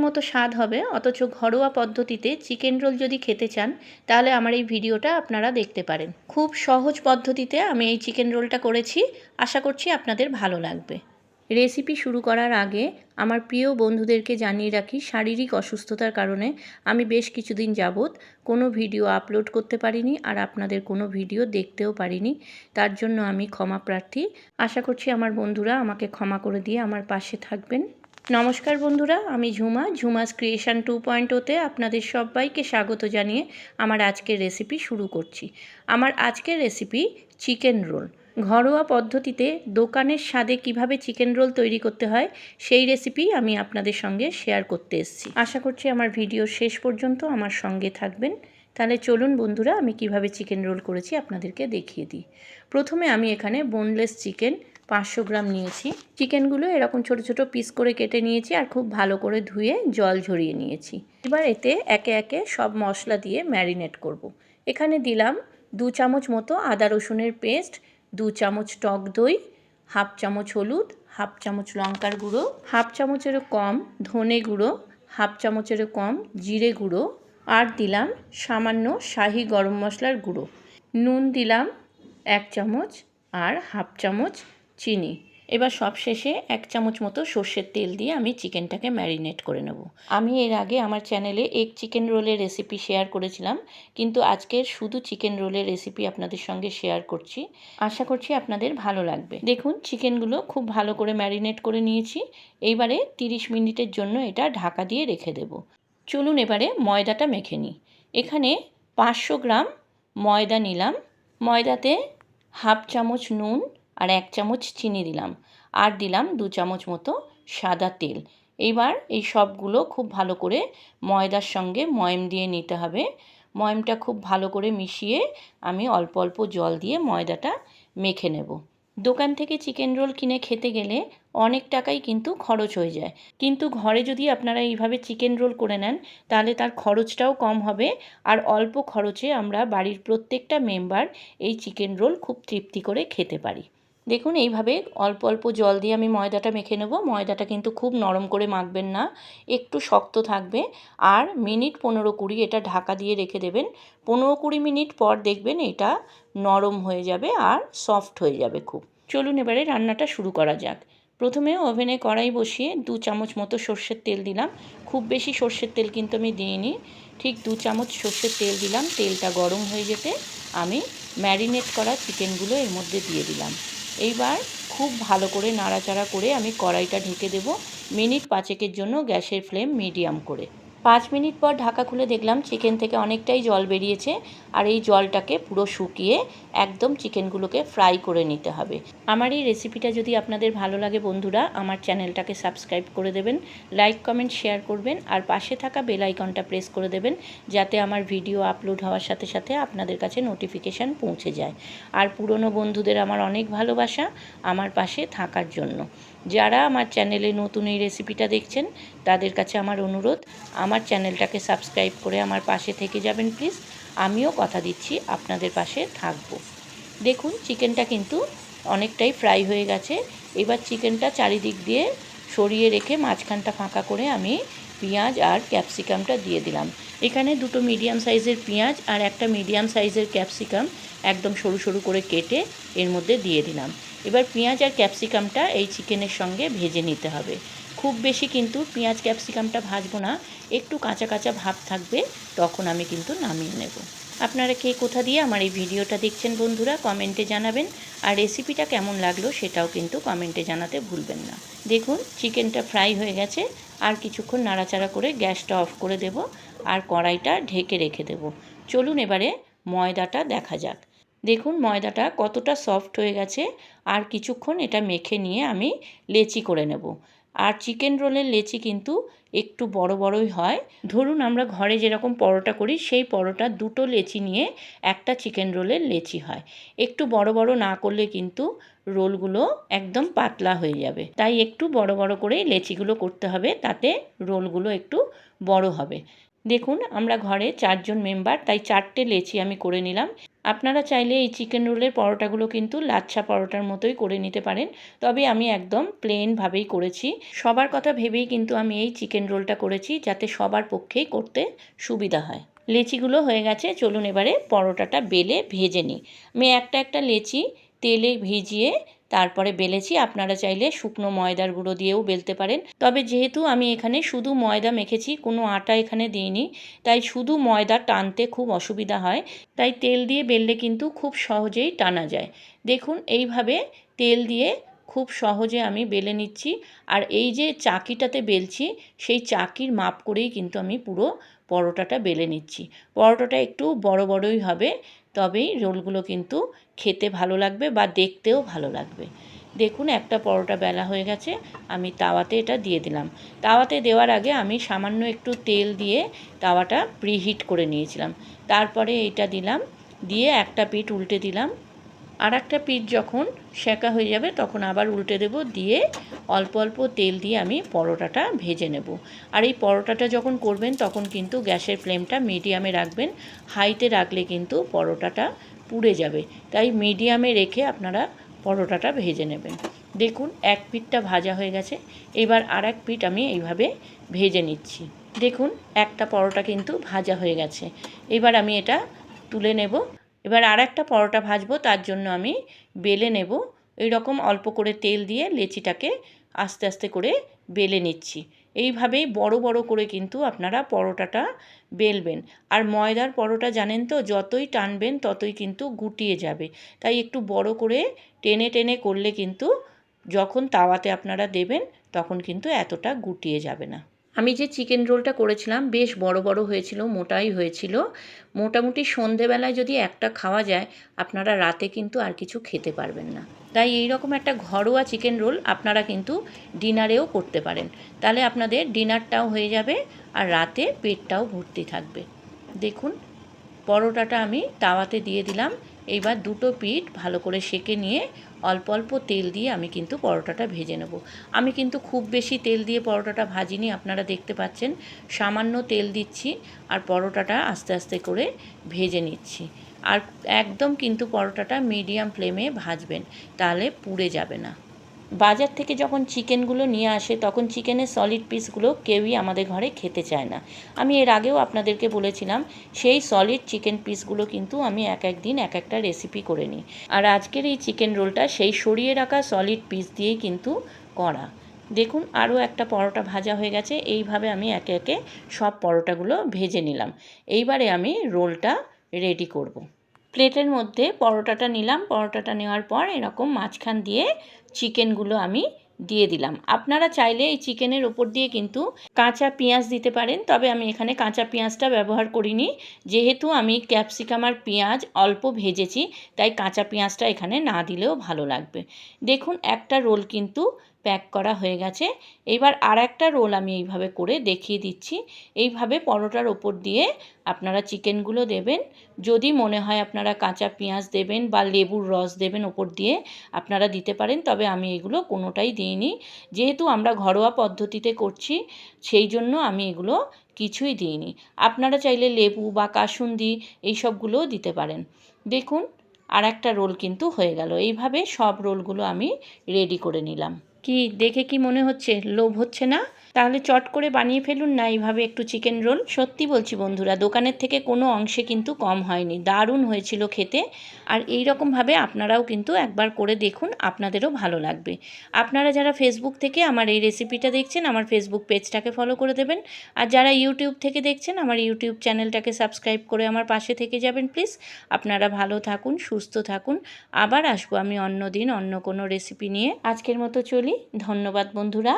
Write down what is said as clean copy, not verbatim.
মতো স্বাদ হবে, অথচ ঘরোয়া পদ্ধতিতে চিকেন রোল যদি খেতে চান তাহলে আমার এই ভিডিওটা আপনারা দেখতে পারেন। খুব সহজ পদ্ধতিতে আমি এই চিকেন রোলটা করেছি, আশা করছি আপনাদের ভালো লাগবে। রেসিপি শুরু করার আগে আমার প্রিয় বন্ধুদেরকে জানিয়ে রাখি, শারীরিক অসুস্থতার কারণে আমি বেশ কিছুদিন যাবৎ কোনো ভিডিও আপলোড করতে পারিনি আর আপনাদের কোনো ভিডিও দেখতেও পারিনি। তার জন্য আমি ক্ষমা প্রার্থী। আশা করছি আমার বন্ধুরা আমাকে ক্ষমা করে দিয়ে আমার পাশে থাকবেন। নমস্কার বন্ধুরা, আমি ঝুমাস ক্রিয়েশন 2.0-তে আপনাদের সবাইকে স্বাগত জানিয়ে আমার আজকের রেসিপি শুরু করছি। আমার আজকের রেসিপি চিকেন রোল। ঘরোয়া পদ্ধতিতে দোকানের স্বাদে কিভাবে চিকেন রোল তৈরি করতে হয় সেই রেসিপি আমি আপনাদের সঙ্গে শেয়ার করতে এসেছি। আশা করছি আমার ভিডিও শেষ পর্যন্ত আমার সঙ্গে থাকবেন। তাহলে চলুন বন্ধুরা, আমি কিভাবে চিকেন রোল করেছি আপনাদেরকে দেখিয়ে দিই। প্রথমে আমি এখানে বোনলেস চিকেন 500 গ্রাম নিয়েছি। চিকেনগুলো এরকম ছোট ছোট পিস করে কেটে নিয়েছি আর খুব ভালো করে ধুয়ে জল ঝরিয়ে নিয়েছি। এবার এতে একে একে সব মশলা দিয়ে ম্যারিনেট করব। এখানে দিলাম 2 চামচ মতো আদা রসুনের পেস্ট, 2 চামচ টক দই, হাফ চামচ হলুদ, হাফ চামচ লঙ্কার গুঁড়ো, হাফ চামচেরও কম ধনে গুঁড়ো, হাফ চামচেরও কম জিরে গুঁড়ো, আর দিলাম সামান্য শাহি গরম মশলার গুঁড়ো। নুন দিলাম 1 চামচ আর হাফ চামচ চিনি। এবার সবশেষে 1 চামচ মতো সর্ষের তেল দিয়ে আমি চিকেনটাকে ম্যারিনেট করে নেব। আমি এর আগে আমার চ্যানেলে এগ চিকেন রোলের রেসিপি শেয়ার করেছিলাম, কিন্তু আজকের শুধু চিকেন রোলের রেসিপি আপনাদের সঙ্গে শেয়ার করছি। আশা করছি আপনাদের ভালো লাগবে। দেখুন চিকেনগুলো খুব ভালো করে ম্যারিনেট করে নিয়েছি। এইবারে 30 মিনিটের জন্য এটা ঢাকা দিয়ে রেখে দেব। চলুন এবারে ময়দাটা মেখে নিই। এখানে 500 গ্রাম ময়দা নিলাম। ময়দাতে হাফ চামচ নুন আর 1 চামচ চিনি দিলাম, আর দিলাম 2 চামচ মতো সাদা তেল। এইবার এই সবগুলো খুব ভালো করে ময়দার সঙ্গে ময়ম দিয়ে নিতে হবে। ময়মটা খুব ভালো করে মিশিয়ে আমি অল্প অল্প জল দিয়ে ময়দাটা মেখে নেব। দোকান থেকে চিকেন রোল কিনে খেতে গেলে অনেক টাকাই কিন্তু খরচ হয়ে যায়, কিন্তু ঘরে যদি আপনারা এইভাবে চিকেন রোল করে নেন তাহলে তার খরচটাও কম হবে, আর অল্প খরচে আমরা বাড়ির প্রত্যেকটা মেম্বার এই চিকেন রোল খুব তৃপ্তি করে খেতে পারি। দেখুন এইভাবে অল্প অল্প জল দিয়ে আমি ময়দাটা মেখে নেব। ময়দাটা কিন্তু খুব নরম করে মাখবেন না, একটু শক্ত থাকবে। আর মিনিট 15-20 এটা ঢাকা দিয়ে রেখে দেবেন। 15-20 মিনিট পর দেখবেন এটা নরম হয়ে যাবে আর সফট হয়ে যাবে খুব। চলুন এবারে রান্নাটা শুরু করা যাক। প্রথমে ওভেনে কড়াই বসিয়ে 2 চামচ মতো সর্ষের তেল দিলাম। খুব বেশি সর্ষের তেল কিন্তু আমি দিইনি, ঠিক 2 চামচ সর্ষের তেল দিলাম। তেলটা গরম হয়ে যেতে আমি ম্যারিনেট করা চিকেনগুলো এর মধ্যে দিয়ে দিলাম। এইবার খুব ভালো করে নাড়াচাড়া করে আমি কড়াইটা ঢেকে দেব মিনিট 5-এর জন্য, গ্যাসের ফ্লেম মিডিয়াম করে। 5 মিনিট পর ঢাকা খুলে দেখলাম চিকেন থেকে অনেকটাই জল বেরিয়েছে, আর এই জলটাকে পুরো শুকিয়ে একদম চিকেনগুলোকে ফ্রাই করে নিতে হবে। আমার এই রেসিপিটা যদি আপনাদের ভালো লাগে বন্ধুরা, আমার চ্যানেলটাকে সাবস্ক্রাইব করে দেবেন, লাইক কমেন্ট শেয়ার করবেন, আর পাশে থাকা বেল আইকনটা প্রেস করে দেবেন যাতে আমার ভিডিও আপলোড হওয়ার সাথে সাথে আপনাদের কাছে নোটিফিকেশান পৌঁছে যায়। আর পুরনো বন্ধুদের আমার অনেক ভালোবাসা আমার পাশে থাকার জন্য। যারা আমার চ্যানেলে নতুন এই রেসিপিটা দেখছেন তাদের কাছে আমার অনুরোধ, আমার চ্যানেলটাকে সাবস্ক্রাইব করে আমার পাশে থেকে যাবেন প্লিজ। আমিও কথা দিচ্ছি আপনাদের পাশে থাকব। দেখুন চিকেনটা কিন্তু অনেকটাই ফ্রাই হয়ে গেছে। এবার চিকেনটা চারিদিক দিয়ে সরিয়ে রেখে মাঝখানটা ফাঁকা করে আমি পেঁয়াজ আর ক্যাপসিকামটা দিয়ে দিলাম। এখানে 2টো মিডিয়াম সাইজের পেঁয়াজ আর একটা মিডিয়াম সাইজের ক্যাপসিকাম একদম সরু সরু করে কেটে এর মধ্যে দিয়ে দিলাম। এবার পেঁয়াজ আর ক্যাপসিকামটা এই চিকেনের সঙ্গে ভেজে নিতে হবে। খুব বেশি কিন্তু পেঁয়াজ ক্যাপসিকামটা ভাজবো না, একটু কাঁচা কাঁচা ভাব থাকবে, তখন আমি কিন্তু নামিয়ে নেব। আপনারা কে কোথা দিয়ে আমার এই ভিডিওটা দেখছেন বন্ধুরা কমেন্টে জানাবেন, আর রেসিপিটা কেমন লাগলো সেটাও কিন্তু কমেন্টে জানাতে ভুলবেন না। দেখুন চিকেনটা ফ্রাই হয়ে গেছে, আর কিছুক্ষণ নাড়াচাড়া করে গ্যাসটা অফ করে দেব আর কড়াইটা ঢেকে রেখে দেব। চলুন এবারে ময়দাটা দেখা যাক। দেখুন ময়দাটা কতটা সফট হয়ে গেছে, আর কিছুক্ষণ এটা মেখে নিয়ে আমি লেচি করে নেব। আর চিকেন রোলের লেচি কিন্তু একটু বড় বড়ই হয়। ধরুন আমরা ঘরে যেরকম পরোটা করি সেই পরোটা 2টো লেচি নিয়ে একটা চিকেন রোলের লেচি হয়। একটু বড় বড় না করলে কিন্তু রোলগুলো একদম পাতলা হয়ে যাবে, তাই একটু বড় বড় করে লেচিগুলো করতে হবে, তাতে রোলগুলো একটু বড় হবে। দেখুন আমরা ঘরে 4 জন মেম্বার, তাই 4টে লেচি আমি করে নিলাম। আপনারা চাইলে এই চিকেন রোলের পরোটাগুলো কিন্তু লাচ্ছা পরোটার মতোই করে নিতে পারেন, তবে আমি একদম প্লেনভাবেই করেছি। সবার কথা ভেবেই কিন্তু আমি এই চিকেন রোলটা করেছি, যাতে সবার পক্ষেই করতে সুবিধা হয়। লেচিগুলো হয়ে গেছে, চলুন এবারে পরোটাটা বেলে ভেজে নিই। আমি একটা একটা লেচি তেলে ভিজিয়ে তারপরে বেলেছি। আপনারা চাইলে শুকনো ময়দার গুঁড়ো দিয়েও বেলতে পারেন, তবে যেহেতু আমি এখানে শুধু ময়দা মেখেছি, কোনো আটা এখানে দিইনি, তাই শুধু ময়দা টানতে খুব অসুবিধা হয়, তাই তেল দিয়ে বেললে কিন্তু খুব সহজেই টানা যায়। দেখুন এইভাবে তেল দিয়ে খুব সহজে আমি বেলে নিচ্ছি। আর এই যে চাকিটাতে বেলছি, সেই চাকির মাপ করেই কিন্তু আমি পুরো পরোটাটা বেলে নিচ্ছি। পরোটাটা একটু বড় বড়ই হবে, তবেই রোলগুলো কিন্তু খেতে ভালো লাগবে বা দেখতেও ভালো লাগবে। দেখুন একটা পরোটা বেলা হয়ে গেছে, আমি তাওয়াতে এটা দিয়ে দিলাম। তাওয়াতে দেওয়ার আগে আমি সামান্য একটু তেল দিয়ে তাওয়াটা প্রিহিট করে নিয়েছিলাম। তারপরে এটা দিলাম, দিয়ে একটা পিঠ উল্টে দিলাম। আর একটা পিঠ যখন সেঁকা হয়ে যাবে তখন আবার উল্টে দেব, দিয়ে অল্প অল্প তেল দিয়ে আমি পরোটাটা ভেজে নেব। আর এই পরোটাটা যখন করবেন তখন কিন্তু গ্যাসের ফ্লেমটা মিডিয়ামে রাখবেন, হাইতে রাখলে কিন্তু পরোটাটা পুড়ে যাবে, তাই মিডিয়ামে রেখে আপনারা পরোটাটা ভেজে নেবেন। দেখুন এক পিঠটা ভাজা হয়ে গেছে, এবার আর এক পিঠ আমি এইভাবে ভেজে নিচ্ছি। দেখুন একটা পরোটা কিন্তু ভাজা হয়ে গেছে, এবার আমি এটা তুলে নেব। এবার আর একটা পরোটা ভাজবো, তার জন্য আমি বেলে নেব। এই রকম অল্প করে তেল দিয়ে লেচিটাকে আস্তে আস্তে করে বেলে নিচ্ছি। এইভাবেই বড় বড় করে কিন্তু আপনারা পরোটাটা বেলবেন। আর ময়দার পরোটা জানেন তো, যতই টানবেন ততই কিন্তু গুটিয়ে যাবে, তাই একটু বড় করে টেনে টেনে করলে কিন্তু যখন তাওয়াতে আপনারা দেবেন তখন কিন্তু এতটা গুটিয়ে যাবে না। আমি যে চিকেন রোলটা করেছিলাম বেশ বড় বড় হয়েছিল, মোটাই হয়েছিল। মোটামুটি সন্ধেবেলায় যদি একটা খাওয়া যায়, আপনারা রাতে কিন্তু আর কিছু খেতে পারবেন না। তাই এই রকম একটা ঘরোয়া চিকেন রোল আপনারা কিন্তু ডিনারেও করতে পারেন, তাহলে আপনাদের ডিনারটাও হয়ে যাবে আর রাতে পেটটাও ভর্তি থাকবে। দেখুন পরোটাটা আমি তাওয়াতে দিয়ে দিলাম। এইবার দুটো পিঠ ভালো করে সেঁকে নিয়ে অল্প অল্প তেল দিয়ে আমি কিন্তু পরোটাটা ভেজে নেব। আমি কিন্তু খুব বেশি তেল দিয়ে পরোটাটা ভাজিনি, আপনারা দেখতে পাচ্ছেন সামান্য তেল দিচ্ছি আর পরোটাটা আস্তে আস্তে করে ভেজে নিচ্ছি। আর একদম কিন্তু পরোটাটা মিডিয়াম ফ্লেমে ভাজবেন, তাহলে পুড়ে যাবে না। বাজার থেকে যখন চিকেনগুলো নিয়ে আসে তখন চিকেনের সলিড পিসগুলো কেউই আমাদের ঘরে খেতে চায় না। আমি এর আগেও আপনাদেরকে বলেছিলাম, সেই সলিড চিকেন পিসগুলো কিন্তু আমি এক এক দিন এক একটা রেসিপি করে নিই। আর আজকের এই চিকেন রোলটা সেই সরিয়ে রাখা সলিড পিস দিয়েই কিন্তু করা। দেখুন আরও একটা পরোটা ভাজা হয়ে গেছে, এইভাবে আমি একে একে সব পরোটাগুলো ভেজে নিলাম। এইবারে আমি রোলটা রেডি করব। প্লেটের মধ্যে পরোটাটা নিলাম, পরোটাটা নেওয়ার পর এরকম মাঝখান দিয়ে চিকেনগুলো আমি দিয়ে দিলাম। আপনারা চাইলে এই চিকেনের ওপর দিয়ে কিন্তু কাঁচা পেঁয়াজ দিতে পারেন, তবে আমি এখানে কাঁচা পেঁয়াজটা ব্যবহার করিনি, যেহেতু আমি ক্যাপসিকাম আর পেঁয়াজ অল্প ভেজেছি, তাই কাঁচা পেঁয়াজটা এখানে না দিলেও ভালো লাগবে। দেখুন একটা রোল কিন্তু প্যাক করা হয়ে গেছে। এবার আর একটা রোল আমি এইভাবে করে দেখিয়ে দিচ্ছি। এইভাবে পরোটার ওপর দিয়ে আপনারা চিকেনগুলো দেবেন। যদি মনে হয় আপনারা কাঁচা পেঁয়াজ দেবেন বা লেবুর রস দেবেন ওপর দিয়ে, আপনারা দিতে পারেন, তবে আমি এগুলো কোনোটাই দিইনি। যেহেতু আমরা ঘরোয়া পদ্ধতিতে করছি, সেই জন্য আমি এগুলো কিছুই দিইনি। আপনারা চাইলে লেবু বা কাসুন্দি এইসবগুলোও দিতে পারেন। দেখুন আর একটা রোল কিন্তু হয়ে গেল। এইভাবে সব রোলগুলো আমি রেডি করে নিলাম। কি দেখে কি মনে হচ্ছে লোভ হচ্ছে না? তাহলে চট করে বানিয়ে ফেলুন না এইভাবে একটু চিকেন রোল। সত্যি বলছি বন্ধুরা, দোকানের থেকে কোনো অংশে কিন্তু কম হয়নি, দারুণ হয়েছিল খেতে। আর এই রকমভাবে আপনারাও কিন্তু একবার করে দেখুন, আপনাদেরও ভালো লাগবে। আপনারা যারা ফেসবুক থেকে আমার এই রেসিপিটা দেখছেন, আমার ফেসবুক পেজটাকে ফলো করে দেবেন। আর যারা ইউটিউব থেকে দেখছেন, আমার ইউটিউব চ্যানেলটাকে সাবস্ক্রাইব করে আমার পাশে থেকে যাবেন প্লিজ। আপনারা ভালো থাকুন, সুস্থ থাকুন। আবার আসবো আমি অন্য দিন অন্য কোনো রেসিপি নিয়ে। আজকের মতো চলি, ধন্যবাদ বন্ধুরা।